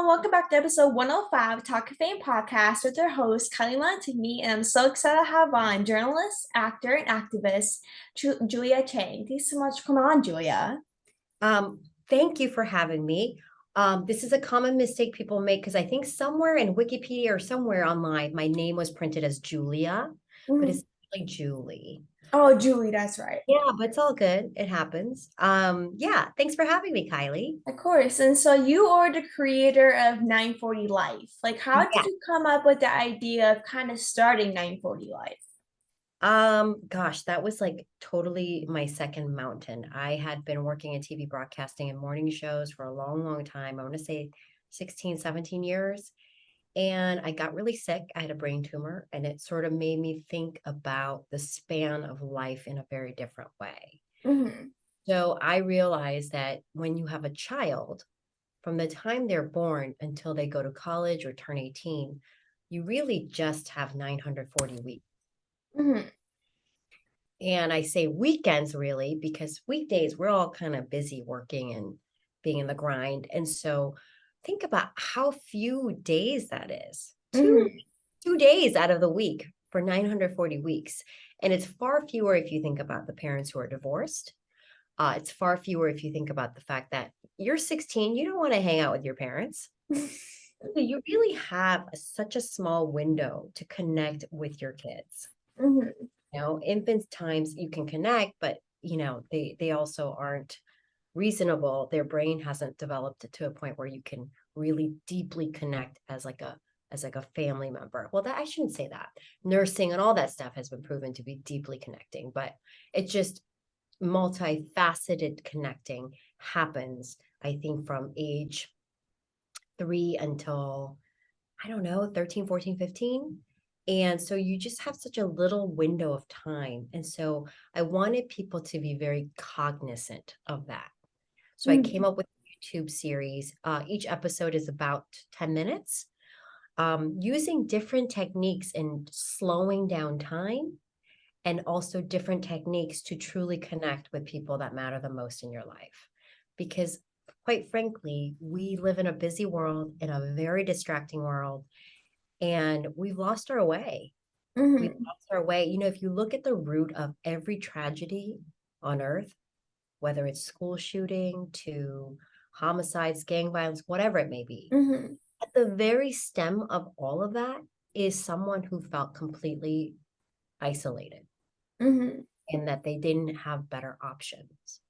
welcome back to episode 105 Talk of Fame podcast with your host, Kylie, and I'm so excited to have on journalist, actor, and activist Julia Chang. Thanks so much for coming on, Julia. Um, Thank you for having me. This is a common mistake people make because I think somewhere in Wikipedia or somewhere online, my name was printed as Julia, but Mhm. it's actually Julie. Oh, Julie, that's right. Yeah, but it's all good. It happens. Yeah, thanks for having me, Kylie. Of course. And so you are the creator of 940 Life. Like, how did Yeah. you come up with the idea of kind of starting 940 Life? Gosh, that was like totally my second mountain. I had been working in TV broadcasting and morning shows for a long, long time. I want to say 16, 17 years. And I got really sick. I had a brain tumor, and it sort of made me think about the span of life in a very different way. Hmm. So I realized that when you have a child, from the time they're born until they go to college or turn 18, you really just have 940 weeks. Hmm. And I say weekends really because weekdays we're all kind of busy working and being in the grind. And so think about how few days that is. Hmm. 2 days out of the week for 940 weeks. And it's far fewer if you think about the parents who are divorced. It's far fewer if you think about the fact that you're 16, you don't want to hang out with your parents. So you really have such a small window to connect with your kids. Hmm. Infants times you can connect, but they also aren't reasonable. Their brain hasn't developed to a point where you can really deeply connect as like a family member. Well, that I shouldn't say that. Nursing and all that stuff has been proven to be deeply connecting, but it's just multifaceted connecting happens, I think, from age 3 until I don't know, 13, 14, 15. And so you just have such a little window of time. And so I wanted people to be very cognizant of that. So I came up with a YouTube series. Each episode is about 10 minutes, using different techniques in slowing down time and also different techniques to truly connect with people that matter the most in your life. Because quite frankly, we live in a busy world, in a very distracting world, and we've lost our way. We've Hmm. lost our way. If you look at the root of every tragedy on earth, whether it's school shooting to homicides, gang violence, whatever it may be, Hmm. at the very stem of all of that is someone who felt completely isolated Hmm. and that they didn't have better options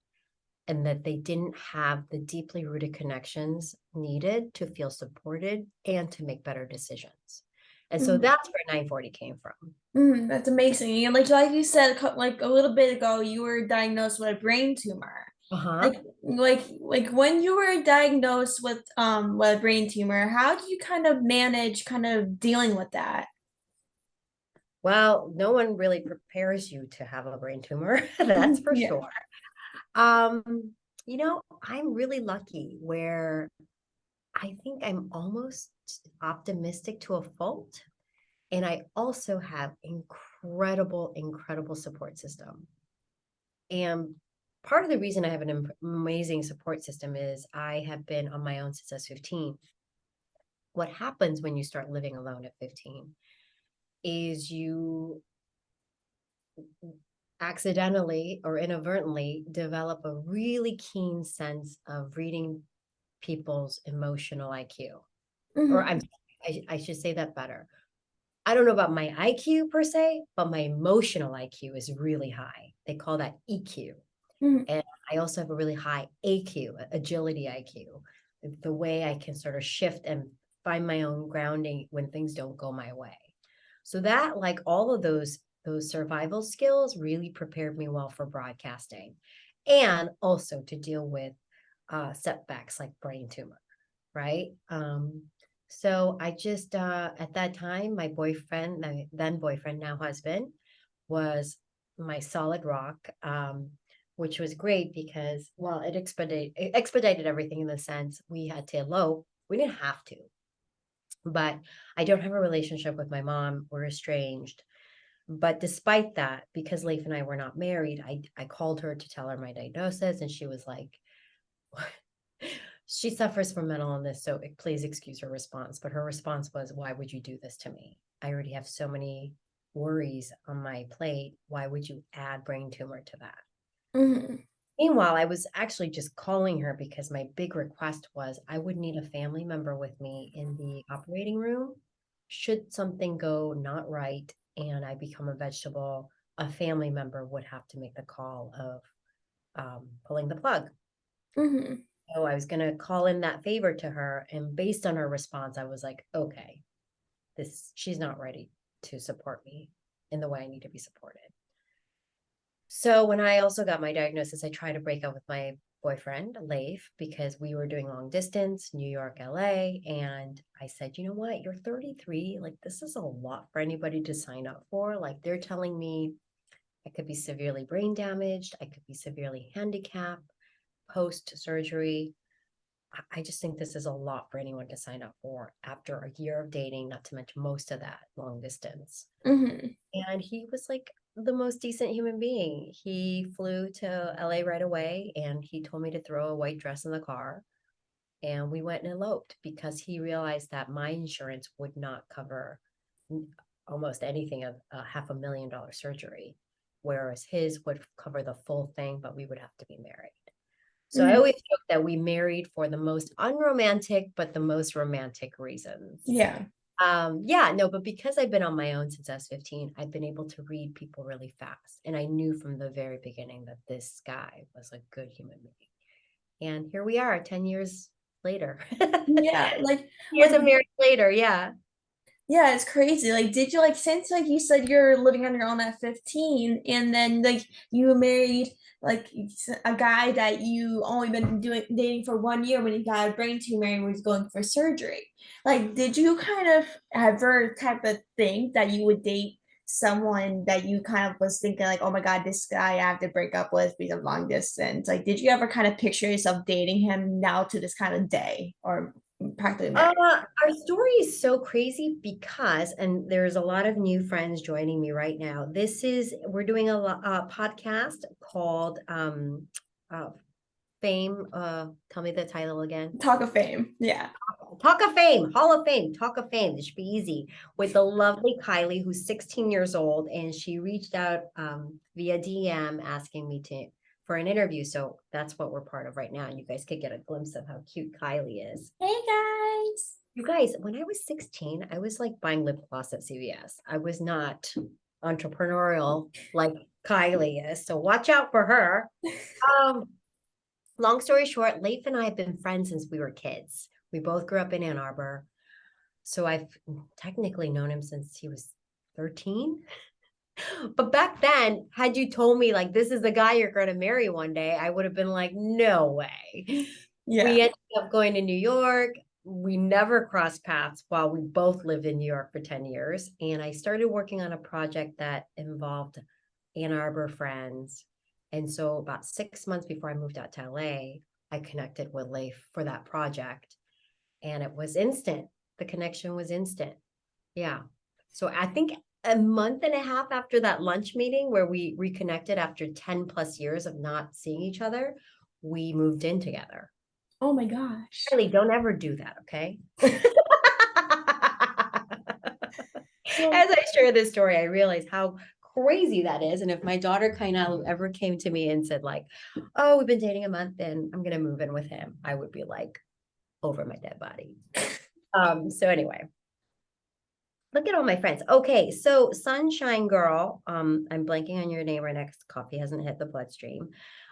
and that they didn't have the deeply rooted connections needed to feel supported and to make better decisions. And so Hmm. that's where 940 came from. That's amazing. And like you said, like a little bit ago, you were diagnosed with a brain tumor. Uh-huh. Like when you were diagnosed with a brain tumor, how do you kind of manage kind of dealing with that? Well, no one really prepares you to have a brain tumor, that's for Yeah. sure. I'm really lucky where I think I'm almost optimistic to a fault. And I also have incredible, incredible support system. And part of the reason I have an amazing support system is I have been on my own since I was 15. What happens when you start living alone at 15 is you accidentally or inadvertently develop a really keen sense of reading people's emotional IQ. Or Hmm. I should say that better. I don't know about my IQ per se, but my emotional IQ is really high. They call that EQ. Hmm. And I also have a really high AQ, agility IQ, the way I can sort of shift and find my own grounding when things don't go my way. So that, like all of those survival skills really prepared me well for broadcasting and also to deal with setbacks like brain tumor, right? So I just at that time, my boyfriend, my then boyfriend, now husband, was my solid rock, which was great because, well, it expedited everything in the sense we had to elope. We didn't have to, but I don't have a relationship with my mom. We're estranged. But despite that, because Leif and I were not married, I called her to tell her my diagnosis, and she was like, She suffers from mental illness, so please excuse her response. But her response was, why would you do this to me? I already have so many worries on my plate. Why would you add brain tumor to that? Mm-hmm. Meanwhile, I was actually just calling her because my big request was I would need a family member with me in the operating room. Should something go not right and I become a vegetable, a family member would have to make the call of pulling the plug. Mm-hmm. So I was going to call in that favor to her. And based on her response, I was like, okay, she's not ready to support me in the way I need to be supported. So when I also got my diagnosis, I tried to break up with my boyfriend, Leif, because we were doing long distance, New York, LA. And I said, you know what? You're 33. Like, this is a lot for anybody to sign up for. Like, they're telling me I could be severely brain damaged. I could be severely handicapped post surgery. I just think this is a lot for anyone to sign up for after a year of dating, not to mention most of that long distance. Mm-hmm. And he was like the most decent human being. He flew to LA right away and he told me to throw a white dress in the car. And we went and eloped because he realized that my insurance would not cover almost anything of a $500,000 surgery, whereas his would cover the full thing, but we would have to be married. So I Mm-hmm. always joke that we married for the most unromantic, but the most romantic reasons. Yeah. Yeah, no, but because I've been on my own since I was 15, I've been able to read people really fast. And I knew from the very beginning that this guy was a good human being. And here we are 10 years later. Yeah, Years of marriage later, yeah. yeah, it's crazy. Like, did you since you said you're living on your own at 15, and then you married like a guy that you only been dating for 1 year when he got a brain tumor and was going for surgery. Like, did you kind of ever type of think that you would date someone that you kind of was thinking like, oh my God, this guy I have to break up with because of long distance? Like, did you ever kind of picture yourself dating him now to this kind of day or practically married? Our story is so crazy because, and there's a lot of new friends joining me right now. We're doing a podcast called uh, Fame. Tell me the title again. Talk of Fame. Yeah. Talk of Fame, Hall of Fame, Talk of Fame. This should be easy with the lovely Kylie, who's 16 years old, and she reached out via DM asking me for an interview. So that's what we're part of right now. And you guys could get a glimpse of how cute Kylie is. Hey guys. You guys, when I was 16, I was like buying lip gloss at CVS. I was not entrepreneurial like Kylie is. So watch out for her. Long story short, Leif and I have been friends since we were kids. We both grew up in Ann Arbor. So I've technically known him since he was 13. But back then, had you told me like this is the guy you're going to marry one day, I would have been like, no way. Yeah. We ended up going to New York. We never crossed paths while we both lived in New York for 10 years. And I started working on a project that involved Ann Arbor friends. And so about 6 months before I moved out to LA, I connected with Leif for that project. And it was instant. The connection was instant. Yeah. So I think a month and a half after that lunch meeting where we reconnected after 10 plus years of not seeing each other, we moved in together. Oh my gosh. Kylie, don't ever do that, okay? As I share this story, I realize how crazy that is. And if my daughter Kylie ever came to me and said like, oh, we've been dating a month and I'm going to move in with him, I would be like, over my dead body. So anyway, look at all my friends. Okay, so Sunshine Girl, I'm blanking on your name right next. Coffee hasn't hit the bloodstream.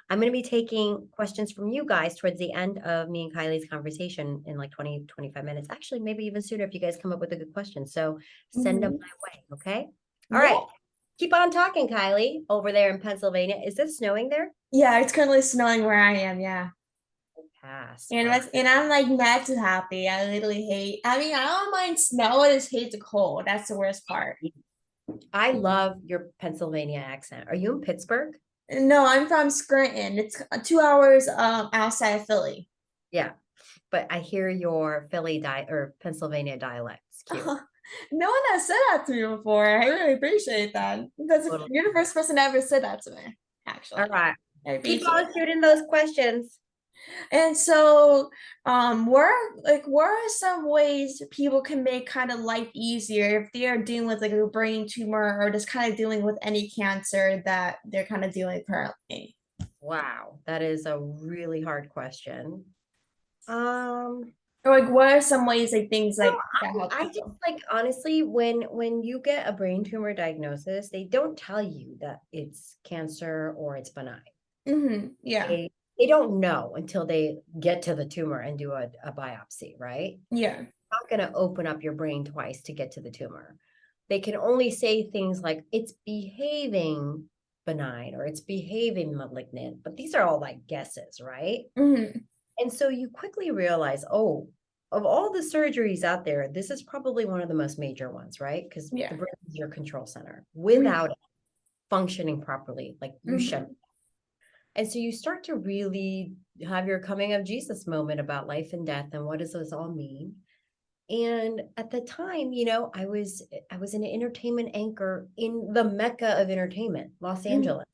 I'm going to be taking questions from you guys towards the end of me and Kylie's conversation in like 20, 25 minutes. Actually, maybe even sooner if you guys come up with a good question. So send them my way, okay? All right. Keep on talking, Kylie, over there in Pennsylvania. Is it snowing there? Yeah, it's currently snowing where I am. Yeah. Pass. And I'm like not too happy. I literally hate. I mean, I don't mind snow. I just hate the cold. That's the worst part. I love your Pennsylvania accent. Are you in Pittsburgh? No, I'm from Scranton. It's 2 hours outside of Philly. Yeah, but I hear your Philly or Pennsylvania dialects. Cute. No one has said that to me before. I really appreciate that because you're the first person to ever said that to me. Actually, all right. Keep on shooting those questions. And so, what are some ways people can make kind of life easier if they are dealing with like a brain tumor or just kind of dealing with any cancer that they're kind of dealing currently? Wow, that is a really hard question. Um, Or like, what are some ways like things no, like that help I just people? like honestly, when you get a brain tumor diagnosis, they don't tell you that it's cancer or it's benign. Yeah, They don't know until they get to the tumor and do a biopsy, right? yeah, Not going to open up your brain twice to get to the tumor. They can only say things like it's behaving benign or it's behaving malignant, but these are all like guesses, right? hmm And so you quickly realize, oh, of all the surgeries out there, this is probably one of the most major ones, right? Because the yeah, brain is your control center. hmm Without it functioning properly, like you shut. hmm And so you start to really have your coming of Jesus moment about life and death and what does this all mean? And at the time, I was an entertainment anchor in the mecca of entertainment, Los Angeles,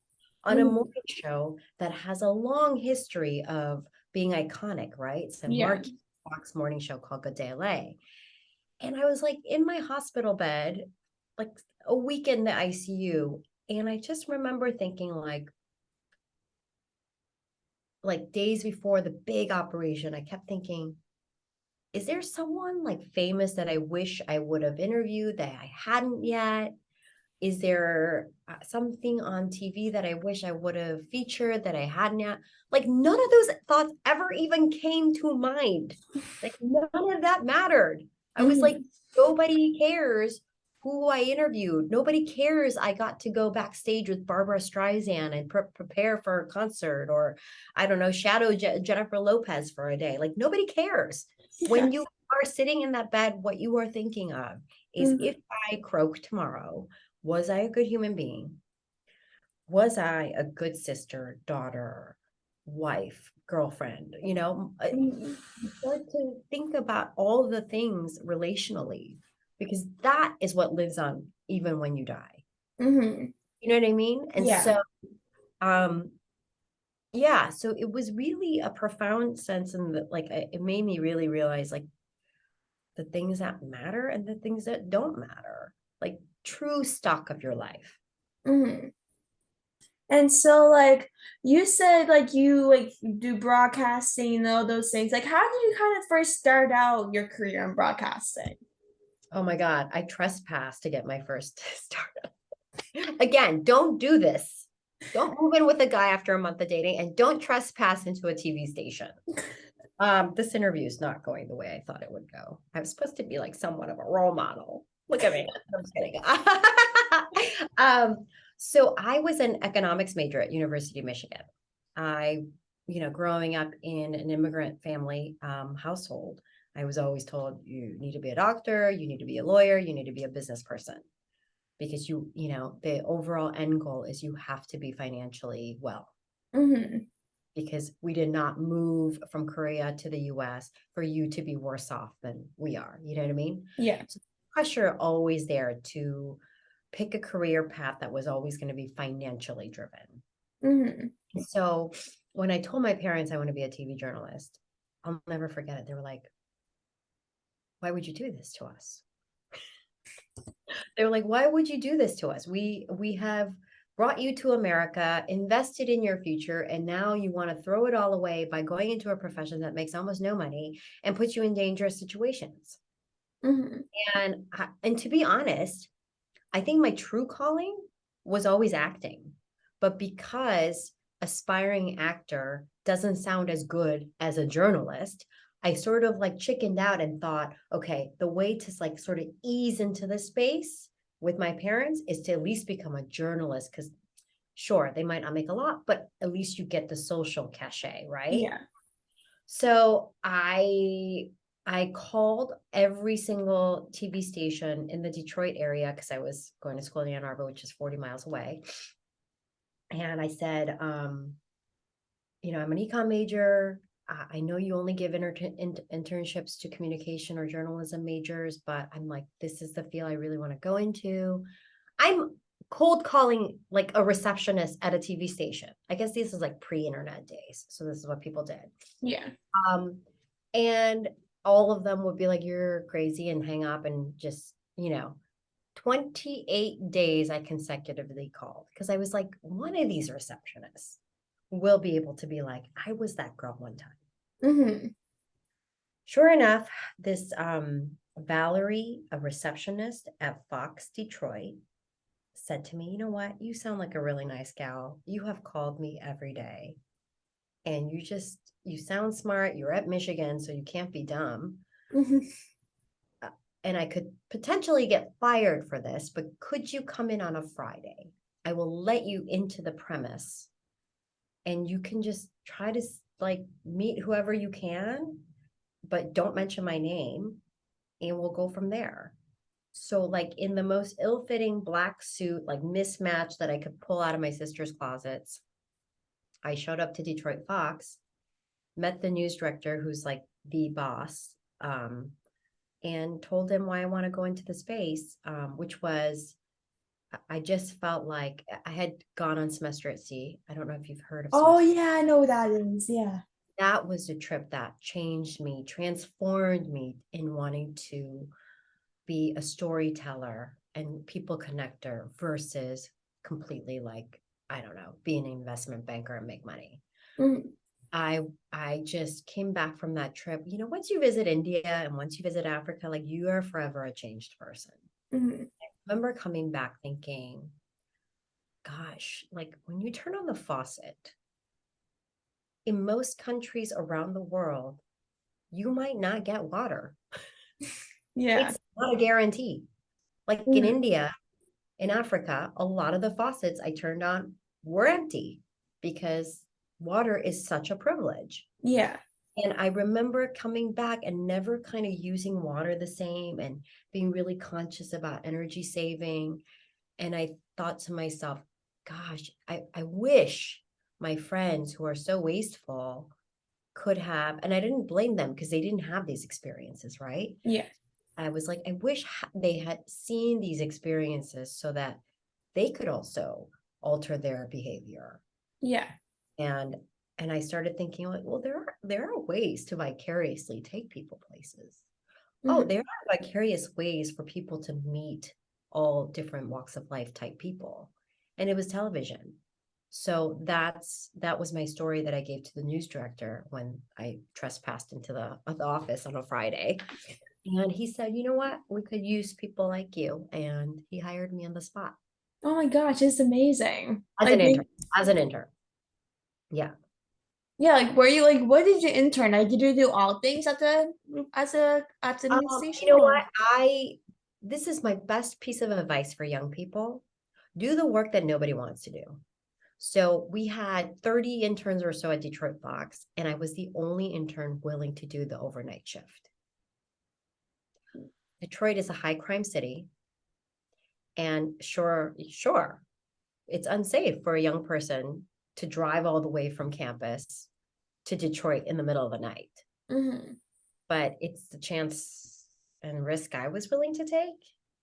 on a hmm morning show that has a long history of being iconic, right? It's a yeah, marquee Fox morning show called Good Day LA. And I was like in my hospital bed, like a week in the ICU. And I just remember thinking like days before the big operation, I kept thinking, is there someone like famous that I wish I would have interviewed that I hadn't yet? Is there something on TV that I wish I would have featured that I hadn't yet? Like none of those thoughts ever even came to mind. Like none of that mattered. I was like, hmm nobody cares who I interviewed. Nobody cares I got to go backstage with Barbara Streisand and prepare for a concert or I don't know, shadow Jennifer Lopez for a day. Like nobody cares. yeah, When you are sitting in that bed, what you are thinking of is hmm if I croak tomorrow, was I a good human being? Was I a good sister, daughter, wife, girlfriend? hmm You start to think about all the things relationally because that is what lives on even when you die. hmm You know what I mean? And yeah, so, um, yeah, so it was really a profound sense, and that like it made me really realize like the things that matter and the things that don't matter, like true stock of your life. hmm And so, like, you said, like, you like do broadcasting and all those things. Like, how did you kind of first start out your career in broadcasting? Oh my God, I trespassed to get my first startup. Again, don't do this. Don't move in with a guy after a month of dating and don't trespass into a TV station. This interview is not going the way I thought it would go. I was supposed to be like somewhat of a role model. Look at me. I'm just kidding. um, so I was an economics major at University of Michigan. I, growing up in an immigrant family household, I was always told you need to be a doctor, you need to be a lawyer, you need to be a business person because the overall end goal is you have to be financially well hmm because we did not move from Korea to the US for you to be worse off than we are. You know what I mean? Yeah. So pressure always there to pick a career path that was always going to be financially driven. hmm So when I told my parents I want to be a TV journalist, I'll never forget it. They were like, why would you do this to us? They were like, why would you do this to us? We have brought you to America, invested in your future, and now you want to throw it all away by going into a profession that makes almost no money and puts you in dangerous situations. hmm And to be honest, I think my true calling was always acting. But because aspiring actor doesn't sound as good as a journalist, I sort of like chickened out and thought, okay, the way to like sort of ease into the space with my parents is to at least become a journalist because sure, they might not make a lot, but at least you get the social cachet, right? Yeah. So I called every single TV station in the Detroit area because I was going to school in Ann Arbor, which is 40 miles away. And I said, I'm an econ major. I know you only give internships to communication or journalism majors, but I'm like, this is the field I really want to go into. I'm cold calling like a receptionist at a TV station. I guess this is like pre-internet days. So this is what people did. Yeah. Um, and all of them would be like, you're crazy, and hang up and just, 28 days I consecutively called because I was like, one of these receptionists will be able to be like, I was that girl one time. Mm-hmm. Sure enough, this Valerie, a receptionist at Fox Detroit, said to me, you know what? You sound like a really nice gal. You have called me every day. And you sound smart. You're at Michigan, so you can't be dumb. Mm-hmm. Uh, And I could potentially get fired for this, but could you come in on a Friday? I will let you into the premise and you can just try to like meet whoever you can, but don't mention my name and we'll go from there. So, like in the most ill-fitting black suit, like mismatched that I could pull out of my sister's closets, I showed up to Detroit Fox, met the news director, who's like the boss, and told him why I want to go into the space, which was I just felt like I had gone on semester at sea. I don't know if you've heard of Oh semester. yeah, I know what that is. Yeah. That was a trip that changed me, transformed me in wanting to be a storyteller and people connector versus completely like, I don't know, be an investment banker and make money. Mm-hmm. I just came back from that trip. Once you visit India and once you visit Africa, like you are forever a changed person. Mm-hmm. I remember coming back thinking, gosh, like when you turn on the faucet, in most countries around the world, you might not get water. Yeah. It's not a guarantee. Like in Mm-hmm. India, in Africa, a lot of the faucets I turned on were empty because water is such a privilege. Yeah. And I remember coming back and never kind of using water the same and being really conscious about energy saving. And I thought to myself, gosh, I wish my friends who are so wasteful could have, and I didn't blame them because they didn't have these experiences, right? Yeah. I was like, I wish they had seen these experiences so that they could also alter their behavior. Yeah. And I started thinking like, well, there are ways to vicariously take people places. Oh, Mm-hmm. there are vicarious ways for people to meet all different walks of life type people. And it was television. So that was my story that I gave to the news director when I trespassed into the office on a Friday. And he said, you know what? We could use people like you. And he hired me on the spot Oh my gosh, it's amazing. as an intern. As an intern. Yeah. Yeah, like were you like what did you intern? Like did you do all things at the at the news You station know or? what? This is my best piece of advice for young people. Do the work that nobody wants to do. So we had 30 interns or so at Detroit Fox, and I was the only intern willing to do the overnight shift. Detroit is a high crime city, and sure, it's unsafe for a young person to drive all the way from campus to Detroit in the middle of the night. Mm-hmm. But it's the chance and risk I was willing to take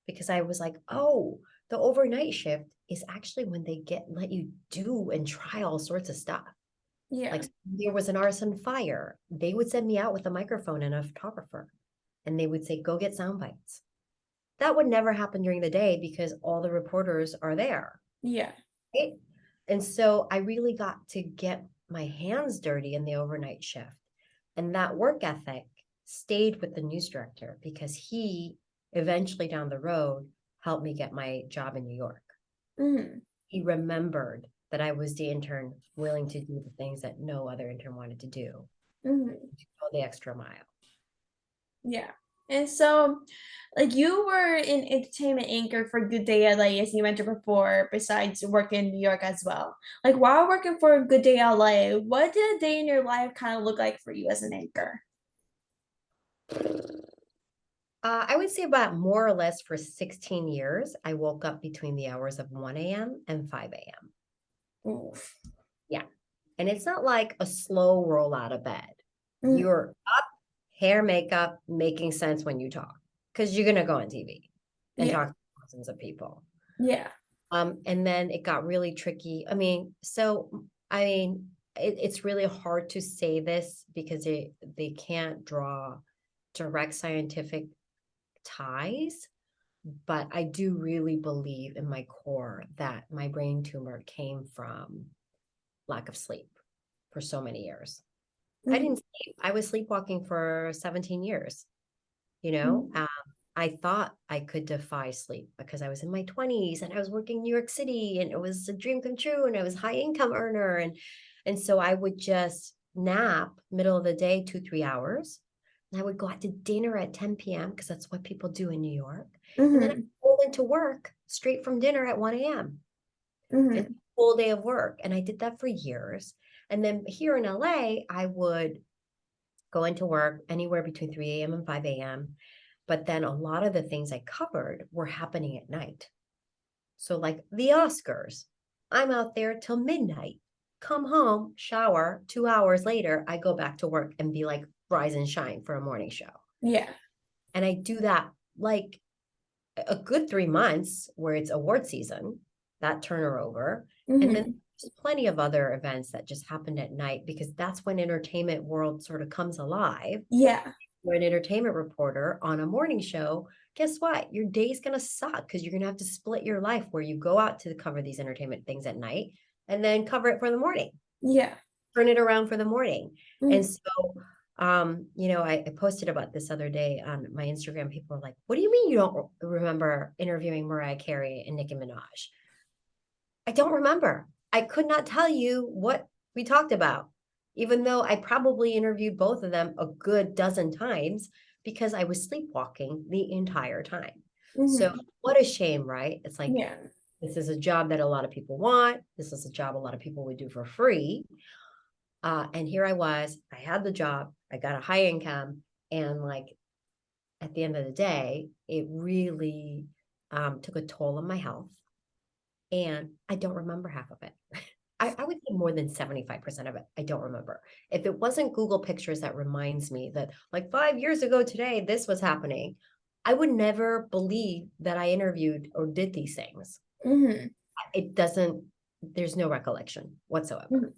because I was like, oh, the overnight shift is actually when they let you do and try all sorts of stuff. Yeah. Like there was an arson fire, they would send me out with a microphone and a photographer, and they would say, go get sound bites. That would never happen during the day because all the reporters are there. Yeah. Right? And so I really got to get my hands dirty in the overnight shift. And that work ethic stayed with the news director because he eventually down the road helped me get my job in New York. Mm-hmm. He remembered that I was the intern willing to do the things that no other intern wanted to do, Mm-hmm. to go the extra mile. Yeah. And so like you were an entertainment anchor for Good Day LA as you mentioned before, besides working in New York as well. Like while working for Good Day LA, what did a day in your life kind of look like for you as an anchor? I would say about more or less for 16 years, I woke up between the hours of 1 a.m. and 5 a.m. Oof. Yeah. And it's not like a slow roll out of bed. Mm, You're up, hair, makeup, making sense when you talk because you're going to go on TV and yeah. talk to thousands of people. Yeah. And then it got really tricky. It's really hard to say this because they can't draw direct scientific ties, but I do really believe in my core that my brain tumor came from lack of sleep for so many years. I Mhm. didn't sleep. I was sleepwalking for 17 years. Mhm. I thought I could defy sleep because I was in my 20s and I was working in New York City and it was a dream come true and I was high income earner. And so I would just nap middle of the day, 2, 3 hours. And I would go out to dinner at 10 p.m. because that's what people do in New York. And then I Mhm. rolled into work straight from dinner at 1 a.m. and Mhm. full day of work. And I did that for years. And then here in LA, I would go into work anywhere between 3 a.m. and 5 a.m. But then a lot of the things I covered were happening at night. So, like the Oscars, I'm out there till midnight, come home, shower, 2 hours later, I go back to work and be like, rise and shine for a morning show. Yeah. And I do that like a good 3 months where it's award season, that turner over. And then Mhm. there's plenty of other events that just happened at night because that's when entertainment world sort of comes alive. Yeah. You're an entertainment reporter on a morning show, guess what? Your day's going to suck because you're going to have to split your life where you go out to cover these entertainment things at night and then cover it for the morning, Yeah. turn it around for the morning. And Mhm. so, I posted about this other day on my Instagram. People were like, what do you mean you don't remember interviewing Mariah Carey and Nicki Minaj? I don't remember. I could not tell you what we talked about, even though I probably interviewed both of them a good dozen times because I was sleepwalking the entire time. So, Mhm. what a shame, right? It's like, Yeah. this is a job that a lot of people want. This is a job a lot of people would do for free. And here I was, I had the job, I got a high income, and like at the end of the day, it really took a toll on my health. And I don't remember half of it. I would say more than 75% of it. I don't remember. If it wasn't Google Pictures that reminds me that like 5 years ago today, this was happening, I would never believe that I interviewed or did these things. Mhm. It doesn't, there's no recollection whatsoever. Mhm.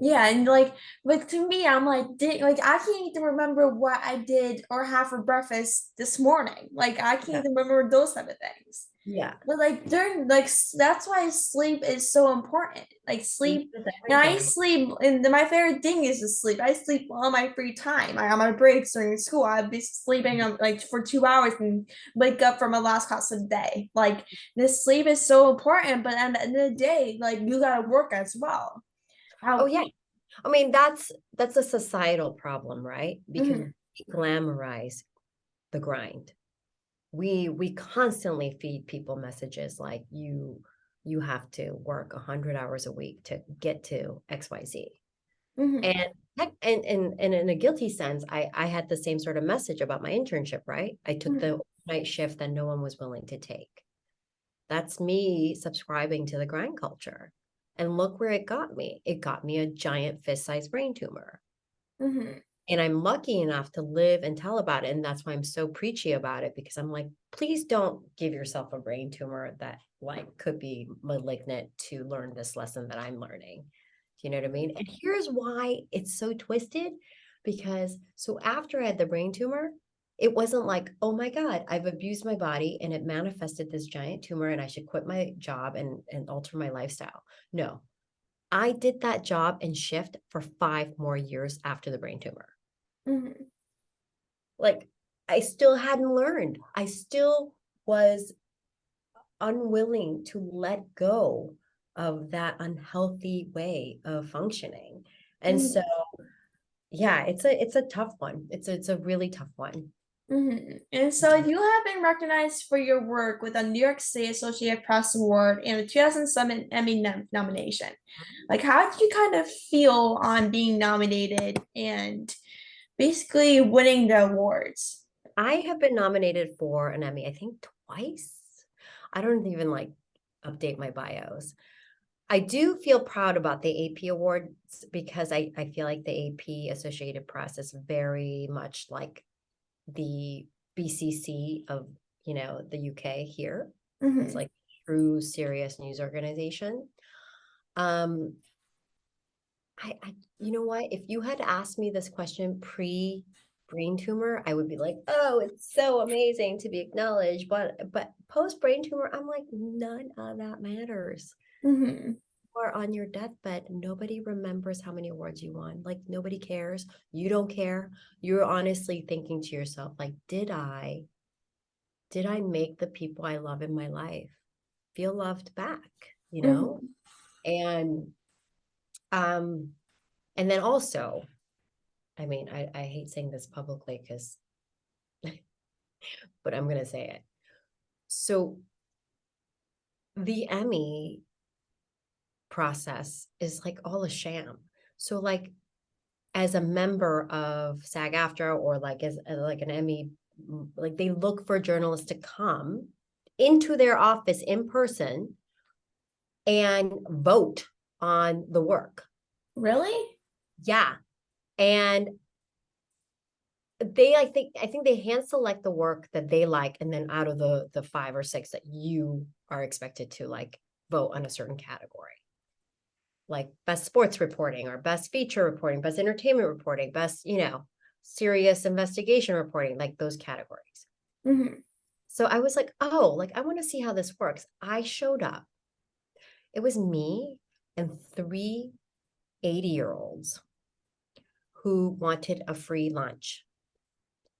Yeah, and like, but to me, I'm like, I can't even remember what I did or have for breakfast this morning. Like, I can't Yeah. even remember those type of things. Yeah. But like during that's why sleep is so important. Like Sleep sleep, is and I everything. sleep, and my favorite thing is to sleep. I sleep on my free time. I on my breaks during school. I'd be sleeping like for 2 hours and wake up for my last class of the day. Like this sleep is so important, but at the end of the day, like you gotta work as well. Oh How? yeah. I mean, that's a societal problem, right? Because Mhm. we glamorize the grind. We constantly feed people messages like you have to work 100 hours a week to get to XYZ. Mhm. And and in a guilty sense, I had the same sort of message about my internship, right? I took Mhm. the night shift that no one was willing to take. That's me subscribing to the grind culture. And look where it got me. It got me a giant fist-sized brain tumor. Mhm. And I'm lucky enough to live and tell about it. And that's why I'm so preachy about it because I'm like, please don't give yourself a brain tumor that like could be malignant to learn this lesson that I'm learning. Do you know what I mean? And here's why it's so twisted because so after I had the brain tumor, it wasn't like, oh my God, I've abused my body and it manifested this giant tumor and I should quit my job and alter my lifestyle. No, I did that job and shift for 5 more years after the brain tumor. Mhm. Like I still hadn't learned. I still was unwilling to let go of that unhealthy way of functioning. And so Mhm. yeah, it's a tough one. It's a really tough one. Mhm. And so you have been recognized for your work with a New York State Associate Press Award and a 2007 Emmy nomination. Like, how did you kind of feel on being nominated and basically winning the awards? I have been nominated for an Emmy, I think twice. I don't even like update my bios. I do feel proud about the AP awards because I feel like the AP Associated Press is very much like the BCC of, the UK here. It's Mhm. like true serious news organization. Um, you know what? If you had asked me this question pre brain tumor, I would be like, oh, it's so amazing to be acknowledged. But post brain tumor, I'm like, none of that matters. Mm-hmm. You are on your deathbed. Nobody remembers how many awards you won. Like nobody cares. You don't care. You're honestly thinking to yourself, like, did I make the people I love in my life feel loved back? You know? Mm-hmm. And um, and then also, I mean, I hate saying this publicly because, but I'm gonna say it. So the Emmy process is like all a sham. So like as a member of SAG-AFTRA or like as like an Emmy, like they look for journalists to come into their office in person and vote on the work. Really? Yeah. And I think they hand select the work that they like, and then out of the 5 or 6 that you are expected to like vote on a certain category, like best sports reporting or best feature reporting, best entertainment reporting, best, serious investigation reporting, like those categories. Mm-hmm. So I was like, oh, like I want to see how this works. I showed up. It was me and 3 80-year-olds who wanted a free lunch.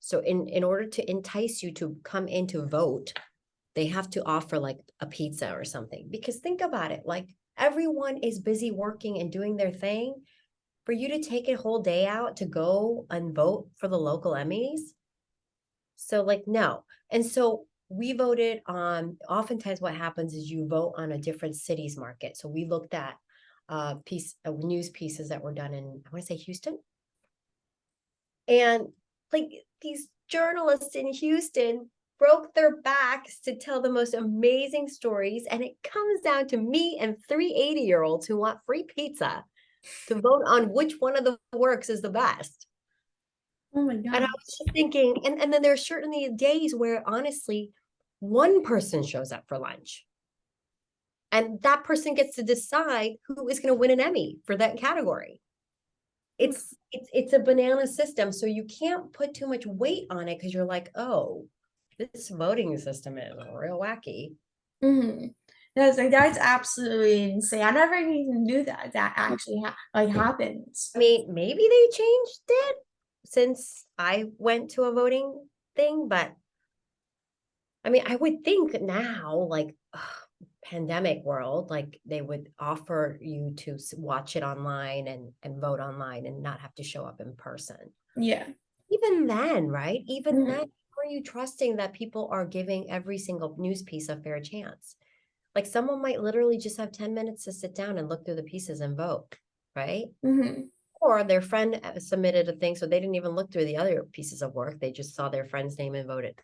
So in order to entice you to come in to vote, they have to offer like a pizza or something. Because think about it, like everyone is busy working and doing their thing. For you to take a whole day out to go and vote for the local Emmys. So like, no. And so we voted on, oftentimes what happens is you vote on a different city's market. So we looked at news pieces that were done in, I want to say Houston. And like these journalists in Houston broke their backs to tell the most amazing stories. And it comes down to me and 3 80-year-olds who want free pizza to vote on which one of the works is the best. Oh my And I gosh. was just thinking, and then there's certainly days where honestly, one person shows up for lunch. And that person gets to decide who is going to win an Emmy for that category. It's a banana system. So you can't put too much weight on it because you're like, oh, this voting system is real wacky. Mm-hmm. That's absolutely insane. I never even knew that actually happens. I mean, maybe they changed it since I went to a voting thing, but I mean, I would think now, like pandemic world, like they would offer you to watch it online and vote online and not have to show up in person. Yeah. Even then, right? Even then, Mm-hmm. are you trusting that people are giving every single news piece a fair chance? Like someone might literally just have 10 minutes to sit down and look through the pieces and vote, right? Mm-hmm. Or their friend submitted a thing, so they didn't even look through the other pieces of work. They just saw their friend's name and voted.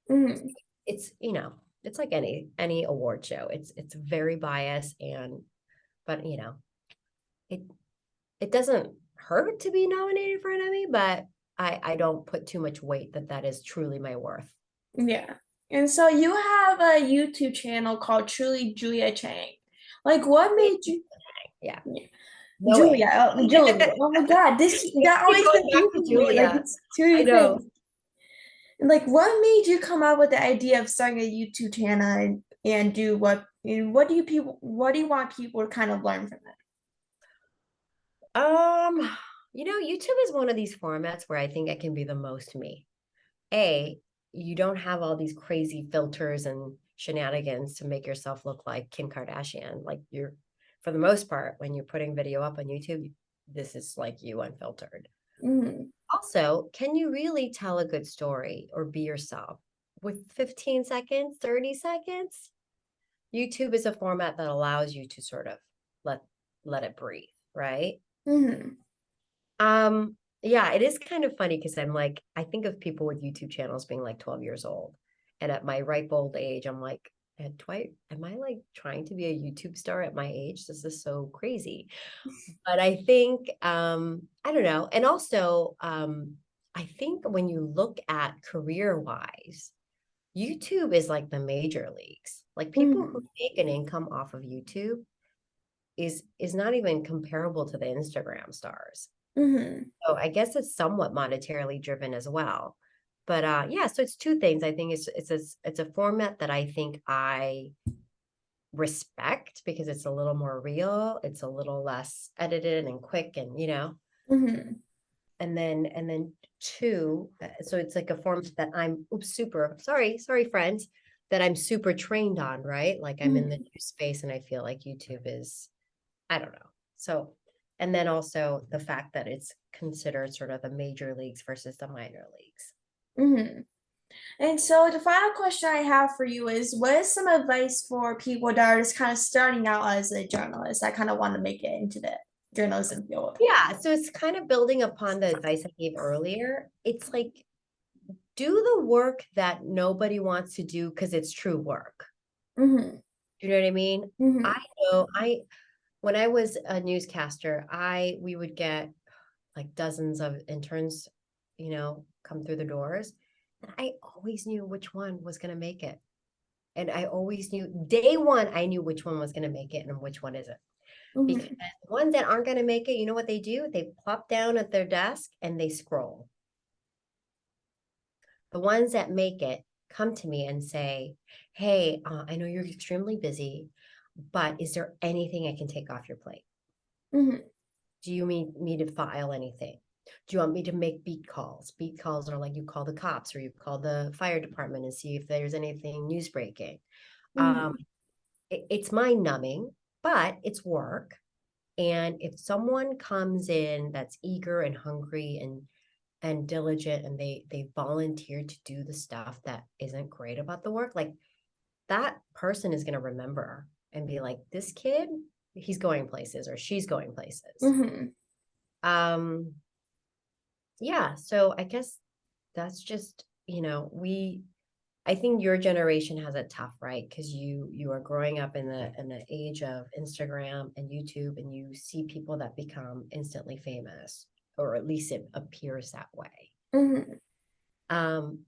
Mm-hmm. It's, it's like any award show. It's very biased, but it it doesn't hurt to be nominated for an Emmy, but I don't put too much weight that is truly my worth. Yeah. And so you have a YouTube channel called Truly Julia Chang. Like, what made you? Yeah. Yeah. No way. Julia. Oh my God, this that Keep always going back to confuses me. Like, Julia. it's two I know. things. Like, what made you come up with the idea of starting a YouTube channel and do what? And what do you want people to kind of learn from it? YouTube is one of these formats where I think I can be the most me. You don't have all these crazy filters and shenanigans to make yourself look like Kim Kardashian. Like for the most part, when you're putting video up on YouTube, this is like you unfiltered. Mm-hmm. Also, can you really tell a good story or be yourself with 15 seconds, 30 seconds? YouTube is a format that allows you to sort of let it breathe, right? Mm-hmm. Yeah, it is kind of funny because I'm like, I think of people with YouTube channels being like 12 years old. And at my ripe old age, I'm like, am I like trying to be a YouTube star at my age? This is so crazy. But I think, I don't know. And also, I think when you look at career wise, YouTube is like the major leagues. Like people who Mhm. make an income off of YouTube is not even comparable to the Instagram stars. Mhm. So I guess it's somewhat monetarily driven as well. But yeah, so it's two things. I think it's a format that I think I respect because it's a little more real, it's a little less edited and quick and Mhm. and then two, so it's like a format that I'm super sorry friends, that I'm super trained on, right? Like I'm in the Mhm. news space and I feel like YouTube is, I don't know. So, and then also the fact that it's considered sort of the major leagues versus the minor leagues. Mhm. And so the final question I have for you is, what is some advice for people that are just kind of starting out as a journalist that kind of want to make it into the journalism field? Yeah, so it's kind of building upon the advice I gave earlier. It's like do the work that nobody wants to do because it's true work. Mm-hmm. You know what I mean? I Mm-hmm. know I when I was a newscaster, I we would get like dozens of interns, come through the doors. And I always knew which one was going to make it. And I always knew day one, I knew which one was going to make it and which one isn't. Because Mm-hmm. the ones that aren't going to make it, you know what they do? They plop down at their desk and they scroll. The ones that make it come to me and say, hey, I know you're extremely busy, but is there anything I can take off your plate? Mm-hmm. Do you need me to file anything? Do you want me to make beat calls? Beat calls are like you call the cops or you call the fire department and see if there's anything news breaking. Um, Mm-hmm. it's mind numbing, but it's work. And if someone comes in that's eager and hungry and diligent and they volunteer to do the stuff that isn't great about the work, like that person is going to remember and be like, this kid, he's going places or she's going places. Mm-hmm. Um, yeah, so I guess that's just, I think your generation has it tough, right? Because you are growing up in the age of Instagram and YouTube, and you see people that become instantly famous, or at least it appears that way. Mm-hmm. Um,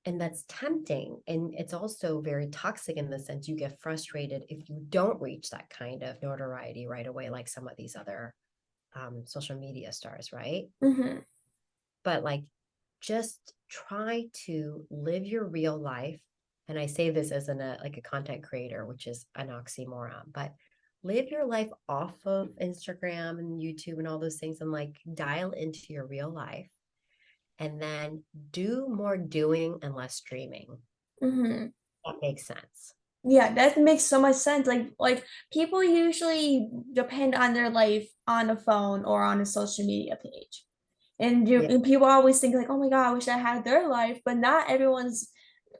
and that's tempting, and it's also very toxic in the sense you get frustrated if you don't reach that kind of notoriety right away, like some of these other social media stars, right? Mm-hmm. But like just try to live your real life. And I say this as like a content creator, which is an oxymoron, but live your life off of Instagram and YouTube and all those things, and like dial into your real life, and then do more doing and less streaming. Mm-hmm. That makes sense. Yeah, that makes so much sense. Like people usually depend on their life on a phone or on a social media page. Yeah. And people always think like, oh my God, I wish I had their life, but not everyone's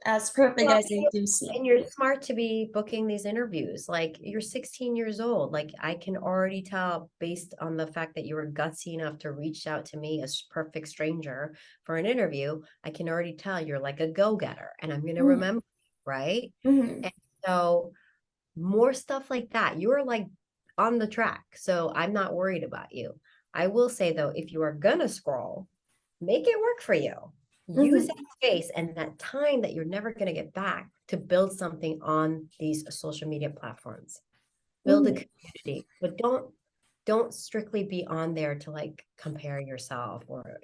as perfect Well, as they do seem. and you're smart to be booking these interviews. Like you're 16 years old. Like I can already tell based on the fact that you were gutsy enough to reach out to me, a perfect stranger, for an interview. I can already tell you're like a go-getter and I'm going to Mm-hmm. remember, right? Mm-hmm. And so more stuff like that. You're like on the track. So I'm not worried about you. I will say though, if you are going to scroll, make it work for you. Use that Mm-hmm. space and that time that you're never going to get back to build something on these social media platforms. Build a Mm-hmm. community, but don't strictly be on there to like compare yourself or,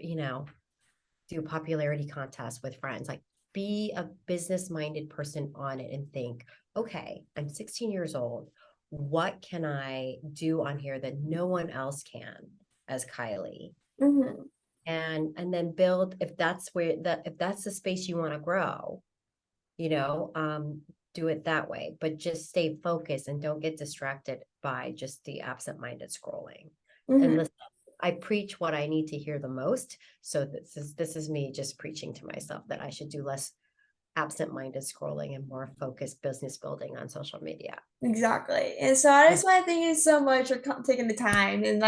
do popularity contests with friends. Like be a business minded person on it and think, okay, I'm 16 years old. What can I do on here that no one else can as Kylie? Mm-hmm. And then build, if that's if that's the space you want to grow, you know um do it that way, but just stay focused and don't get distracted by just the absent-minded scrolling. And Mm-hmm. listen, I preach what I need to hear the most, so this is me just preaching to myself that I should do less absent-minded scrolling and more focused business building on social media. Exactly. And so I just want to thank you so much for taking the time. And